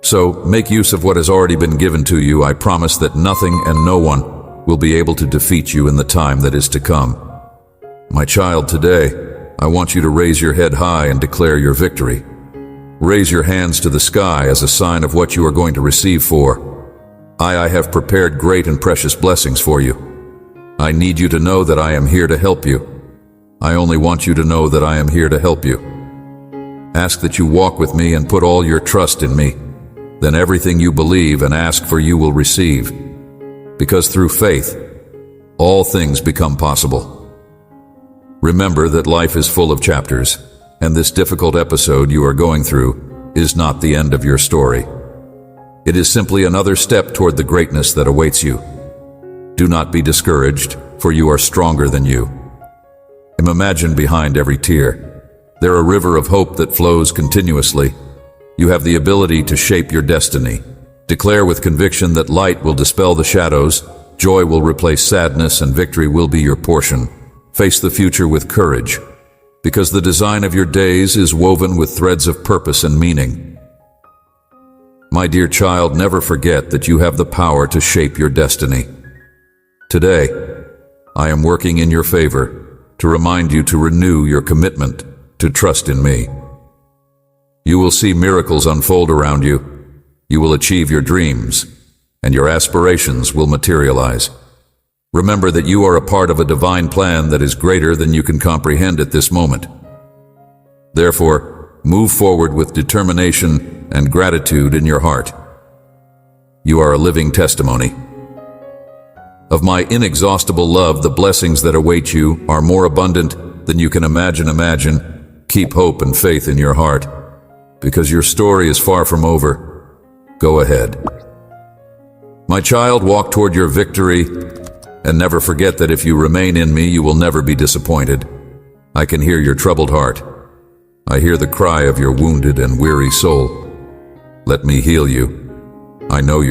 So, make use of what has already been given to you. I promise that nothing and no one will be able to defeat you in the time that is to come. My child, today, I want you to raise your head high and declare your victory. Raise your hands to the sky as a sign of what you are going to receive for. I have prepared great and precious blessings for you. I need you to know that I am here to help you. I only want you to know that I am here to help you. Ask that you walk with me and put all your trust in me. Then everything you believe and ask for you will receive. Because through faith, all things become possible. Remember that life is full of chapters, and this difficult episode you are going through is not the end of your story. It is simply another step toward the greatness that awaits you. Do not be discouraged, for you are stronger than you. Imagine behind every tear, there a river of hope that flows continuously. You have the ability to shape your destiny. Declare with conviction that light will dispel the shadows, joy will replace sadness, and victory will be your portion. Face the future with courage, because the design of your days is woven with threads of purpose and meaning. My dear child, never forget that you have the power to shape your destiny. Today, I am working in your favor to remind you to renew your commitment to trust in me. You will see miracles unfold around you. You will achieve your dreams, and your aspirations will materialize. Remember that you are a part of a divine plan that is greater than you can comprehend at this moment. Therefore, move forward with determination and gratitude in your heart. You are a living testimony of my inexhaustible love. The blessings that await you are more abundant than you can imagine. Keep hope and faith in your heart, because your story is far from over. Go ahead. My child, walk toward your victory, and never forget that if you remain in me, you will never be disappointed. I can hear your troubled heart. I hear the cry of your wounded and weary soul. Let me heal you. I know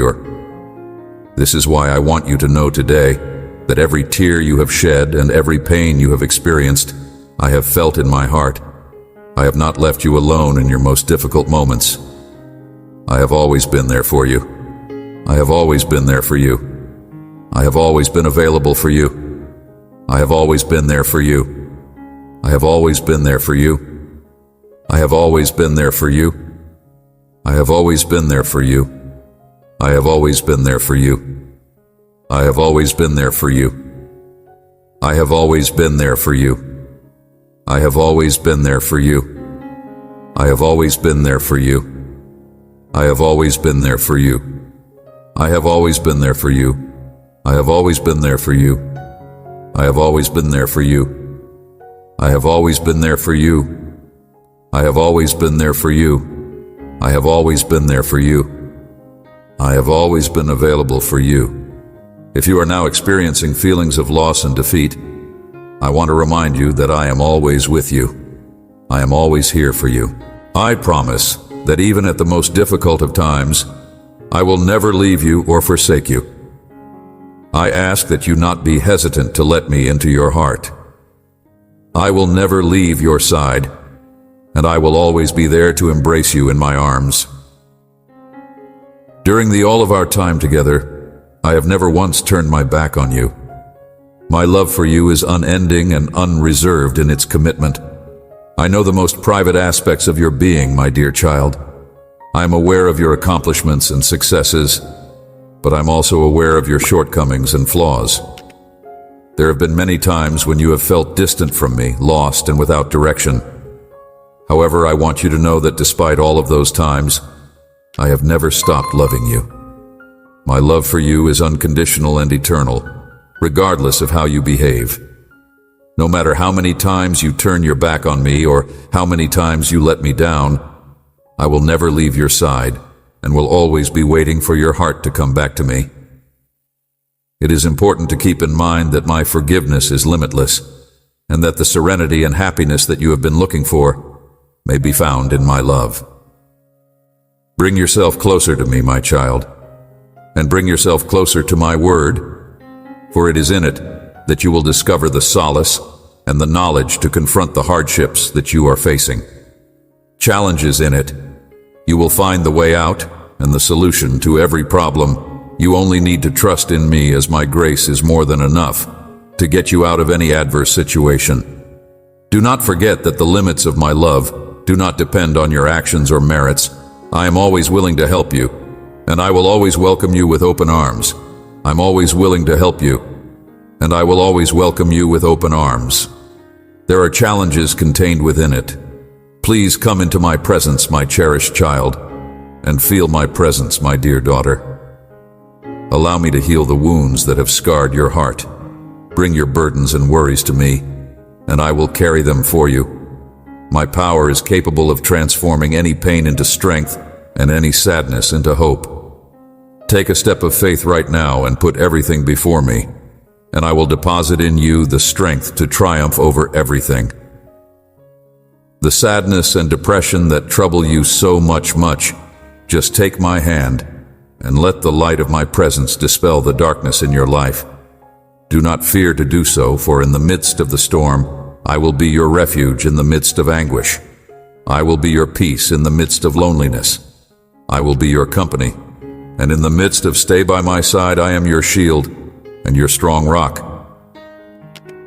This is why I want you to know today that every tear you have shed and every pain you have experienced, I have felt in my heart. I have not left you alone in your most difficult moments. I have always been there for you. I have always been there for you. I have always been available for you. I have always been there for you. I have always been there for you. I have always been there for you. I have always been there for you. I have always been there for you. I have always been there for you. I have always been there for you. I have always been there for you. I have always been there for you. I have always been there for you. I have always been there for you. I have always been there for you. I have always been there for you. I have always been there for you. I have always been there for you. I have always been there for you. I have always been available for you. If you are now experiencing feelings of loss and defeat, I want to remind you that I am always with you. I am always here for you. I promise that even at the most difficult of times, I will never leave you or forsake you. I ask that you not be hesitant to let me into your heart. I will never leave your side, and I will always be there to embrace you in my arms. During all of our time together, I have never once turned my back on you. My love for you is unending and unreserved in its commitment. I know the most private aspects of your being, my dear child. I am aware of your accomplishments and successes, but I'm also aware of your shortcomings and flaws. There have been many times when you have felt distant from me, lost and without direction. However, I want you to know that despite all of those times, I have never stopped loving you. My love for you is unconditional and eternal, regardless of how you behave. No matter how many times you turn your back on me or how many times you let me down, I will never leave your side and will always be waiting for your heart to come back to me. It is important to keep in mind that my forgiveness is limitless and that the serenity and happiness that you have been looking for may be found in my love. Bring yourself closer to me, my child, and bring yourself closer to my word, for it is in it that you will discover the solace and the knowledge to confront the hardships that you are facing. Challenges in it. You will find the way out and the solution to every problem. You only need to trust in me, as my grace is more than enough to get you out of any adverse situation. Do not forget that the limits of my love do not depend on your actions or merits. I am always willing to help you, and I will always welcome you with open arms. I'm always willing to help you, and I will always welcome you with open arms. There are challenges contained within it. Please come into my presence, my cherished child, and feel my presence, my dear daughter. Allow me to heal the wounds that have scarred your heart. Bring your burdens and worries to me, and I will carry them for you. My power is capable of transforming any pain into strength and any sadness into hope. Take a step of faith right now and put everything before me, and I will deposit in you the strength to triumph over everything. The sadness and depression that trouble you so much, just take my hand and let the light of my presence dispel the darkness in your life. Do not fear to do so, for in the midst of the storm, I will be your refuge in the midst of anguish. I will be your peace in the midst of loneliness. I will be your company, and in the midst of stay by my side, I am your shield and your strong rock.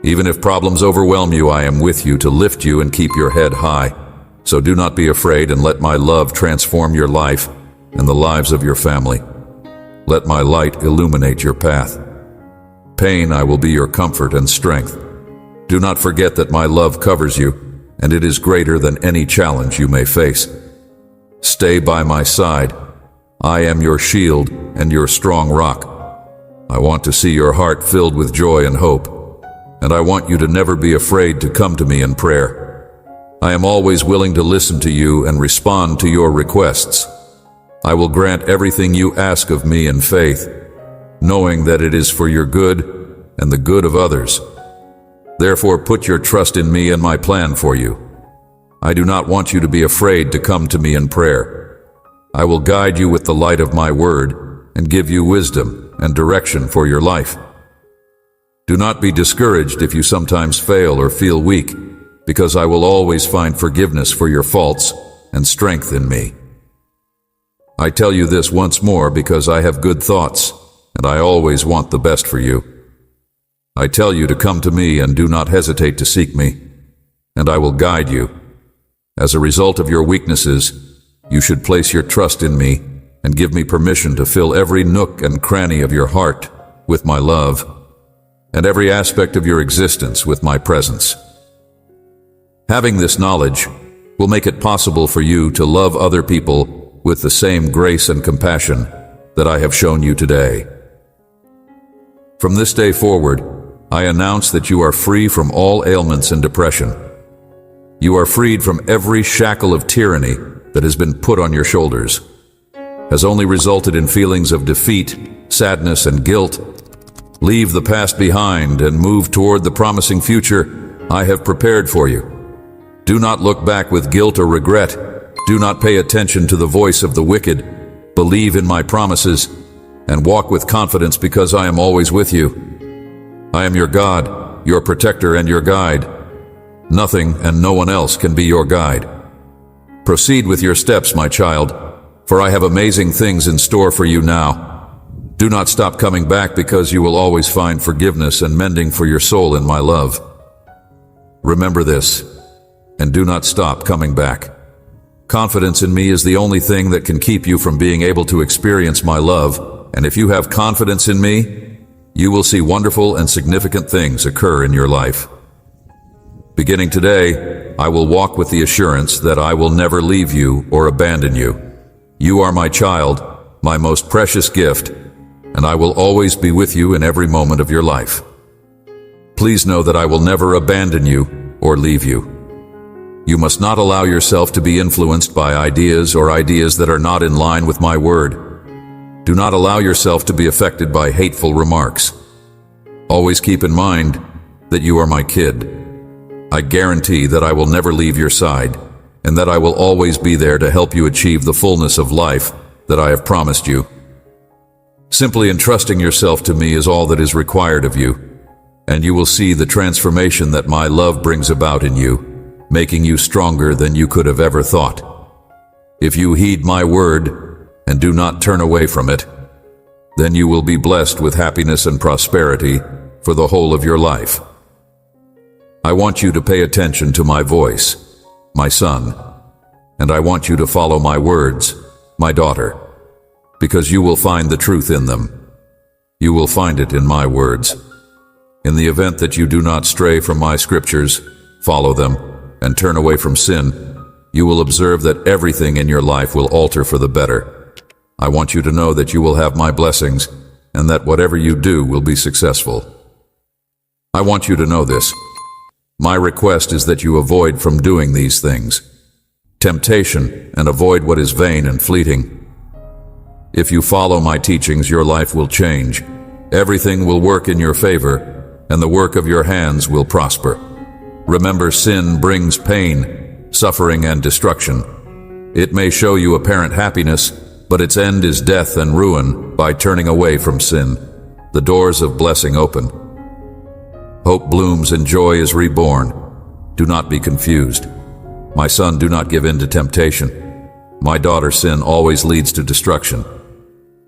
Even if problems overwhelm you, I am with you to lift you and keep your head high. So do not be afraid, and let my love transform your life and the lives of your family. Let my light illuminate your path. Pain, I will be your comfort and strength. Do not forget that my love covers you, and it is greater than any challenge you may face. Stay by my side. I am your shield and your strong rock. I want to see your heart filled with joy and hope, and I want you to never be afraid to come to me in prayer. I am always willing to listen to you and respond to your requests. I will grant everything you ask of me in faith, knowing that it is for your good and the good of others. Therefore, put your trust in me and my plan for you. I do not want you to be afraid to come to me in prayer. I will guide you with the light of my word and give you wisdom and direction for your life. Do not be discouraged if you sometimes fail or feel weak, because I will always find forgiveness for your faults and strength in me. I tell you this once more because I have good thoughts, and I always want the best for you. I tell you to come to me and do not hesitate to seek me, and I will guide you. As a result of your weaknesses, you should place your trust in me and give me permission to fill every nook and cranny of your heart with my love, and every aspect of your existence with my presence. Having this knowledge will make it possible for you to love other people with the same grace and compassion that I have shown you today. From this day forward, I announce that you are free from all ailments and depression. You are freed from every shackle of tyranny that has been put on your shoulders, has only resulted in feelings of defeat, sadness, and guilt. Leave the past behind and move toward the promising future I have prepared for you. Do not look back with guilt or regret. Do not pay attention to the voice of the wicked. Believe in my promises and walk with confidence because I am always with you. I am your God, your protector, and your guide. Nothing and no one else can be your guide. Proceed with your steps, my child, for I have amazing things in store for you now. Do not stop coming back because you will always find forgiveness and mending for your soul in my love. Remember this, and do not stop coming back. Confidence in me is the only thing that can keep you from being able to experience my love, and if you have confidence in me, you will see wonderful and significant things occur in your life. Beginning today, I will walk with the assurance that I will never leave you or abandon you. You are my child, my most precious gift, and I will always be with you in every moment of your life. Please know that I will never abandon you or leave you. You must not allow yourself to be influenced by ideas that are not in line with my word. Do not allow yourself to be affected by hateful remarks. Always keep in mind that you are my kid. I guarantee that I will never leave your side, and that I will always be there to help you achieve the fullness of life that I have promised you. Simply entrusting yourself to me is all that is required of you, and you will see the transformation that my love brings about in you, making you stronger than you could have ever thought. If you heed my word and do not turn away from it, then you will be blessed with happiness and prosperity for the whole of your life. I want you to pay attention to my voice, my son, and I want you to follow my words, my daughter, because you will find the truth in them. You will find it in my words. In the event that you do not stray from my scriptures, follow them, and turn away from sin, you will observe that everything in your life will alter for the better. I want you to know that you will have my blessings, and that whatever you do will be successful. I want you to know this. My request is that you avoid from doing these things. Temptation, and avoid what is vain and fleeting. If you follow my teachings, your life will change. Everything will work in your favor, and the work of your hands will prosper. Remember, sin brings pain, suffering, and destruction. It may show you apparent happiness, but its end is death and ruin. By turning away from sin, the doors of blessing open. Hope blooms and joy is reborn. Do not be confused. My son, do not give in to temptation. My daughter, sin always leads to destruction.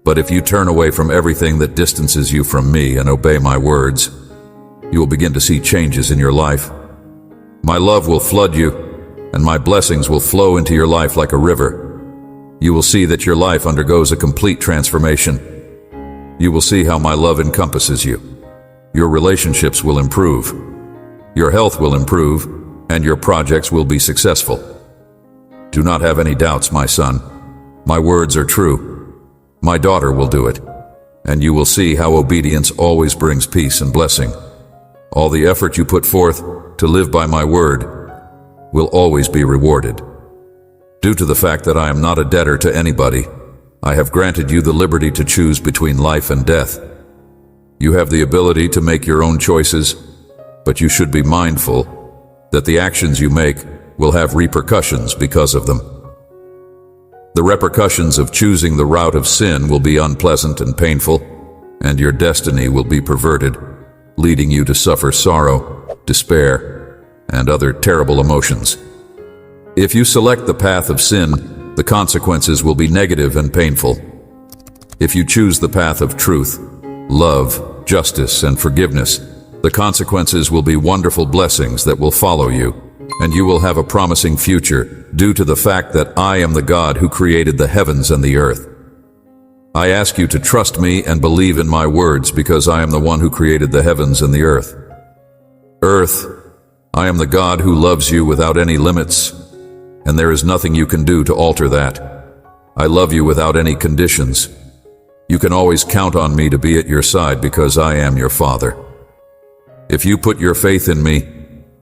But if you turn away from everything that distances you from me and obey my words, you will begin to see changes in your life. My love will flood you, and my blessings will flow into your life like a river. You will see that your life undergoes a complete transformation. You will see how my love encompasses you. Your relationships will improve. Your health will improve, and your projects will be successful. Do not have any doubts, my son. My words are true. My daughter will do it, and you will see how obedience always brings peace and blessing. All the effort you put forth to live by my word will always be rewarded. Due to the fact that I am not a debtor to anybody, I have granted you the liberty to choose between life and death. You have the ability to make your own choices, but you should be mindful that the actions you make will have repercussions because of them. The repercussions of choosing the route of sin will be unpleasant and painful, and your destiny will be perverted, leading you to suffer sorrow, despair, and other terrible emotions. If you select the path of sin, the consequences will be negative and painful. If you choose the path of truth, love, justice, and forgiveness, the consequences will be wonderful blessings that will follow you, and you will have a promising future due to the fact that I am the God who created the heavens and the earth. I ask you to trust me and believe in my words because I am the one who created the heavens and the earth. Earth, I am the God who loves you without any limits, and there is nothing you can do to alter that. I love you without any conditions. You can always count on me to be at your side because I am your Father. If you put your faith in me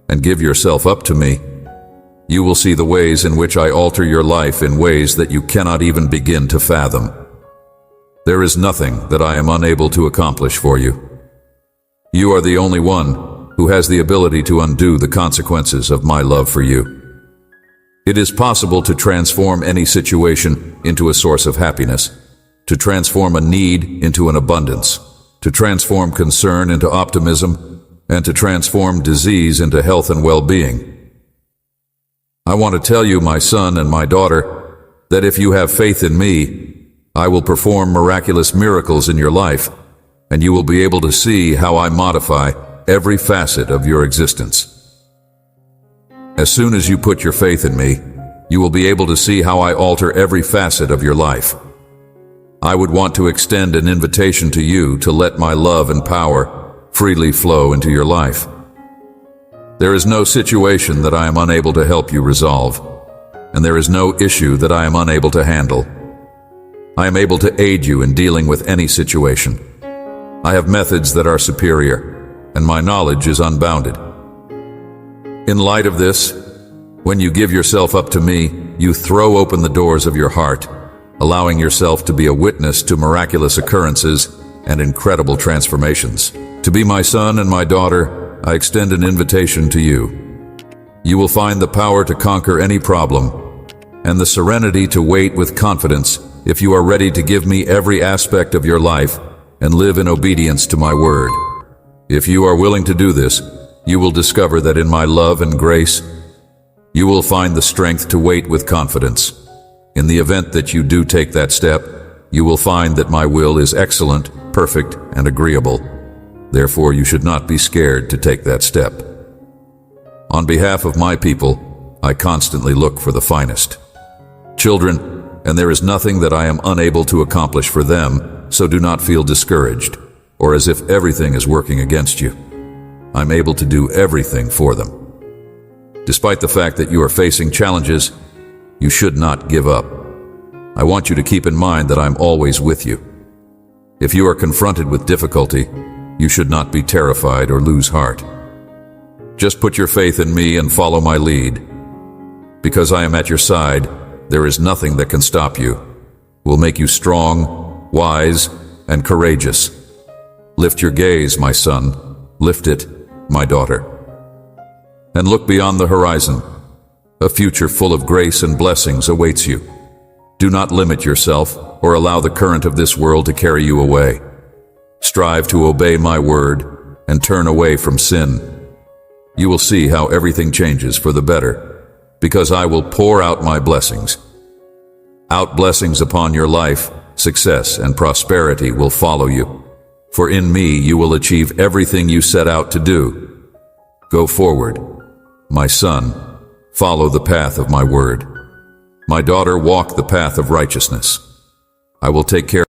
and give yourself up to me, you will see the ways in which I alter your life in ways that you cannot even begin to fathom. There is nothing that I am unable to accomplish for you. You are the only one who has the ability to undo the consequences of my love for you. It is possible to transform any situation into a source of happiness, to transform a need into an abundance, to transform concern into optimism, and to transform disease into health and well-being. I want to tell you, my son and my daughter, that if you have faith in me, I will perform miraculous miracles in your life, and you will be able to see how I modify every facet of your existence. As soon as you put your faith in me, you will be able to see how I alter every facet of your life. I would want to extend an invitation to you to let my love and power freely flow into your life. There is no situation that I am unable to help you resolve, and there is no issue that I am unable to handle. I am able to aid you in dealing with any situation. I have methods that are superior, and my knowledge is unbounded. In light of this, when you give yourself up to me, you throw open the doors of your heart, allowing yourself to be a witness to miraculous occurrences and incredible transformations. To be my son and my daughter, I extend an invitation to you. You will find the power to conquer any problem and the serenity to wait with confidence if you are ready to give me every aspect of your life and live in obedience to my word. If you are willing to do this, you will discover that in my love and grace, you will find the strength to wait with confidence. In the event that you do take that step, you will find that my will is excellent, perfect, and agreeable. Therefore, you should not be scared to take that step. On behalf of my people, I constantly look for the finest children, and there is nothing that I am unable to accomplish for them, so do not feel discouraged, or as if everything is working against you. I'm able to do everything for them. Despite the fact that you are facing challenges, you should not give up. I want you to keep in mind that I'm always with you. If you are confronted with difficulty, you should not be terrified or lose heart. Just put your faith in me and follow my lead. Because I am at your side, there is nothing that can stop you. Will make you strong, wise, and courageous. Lift your gaze, my son. Lift it, my daughter. And look beyond the horizon. A future full of grace and blessings awaits you. Do not limit yourself or allow the current of this world to carry you away. Strive to obey my word and turn away from sin. You will see how everything changes for the better, because I will pour out my blessings. Out blessings upon your life, success and prosperity will follow you. For in me you will achieve everything you set out to do. Go forward, my son, follow the path of my word. My daughter, walk the path of righteousness. I will take care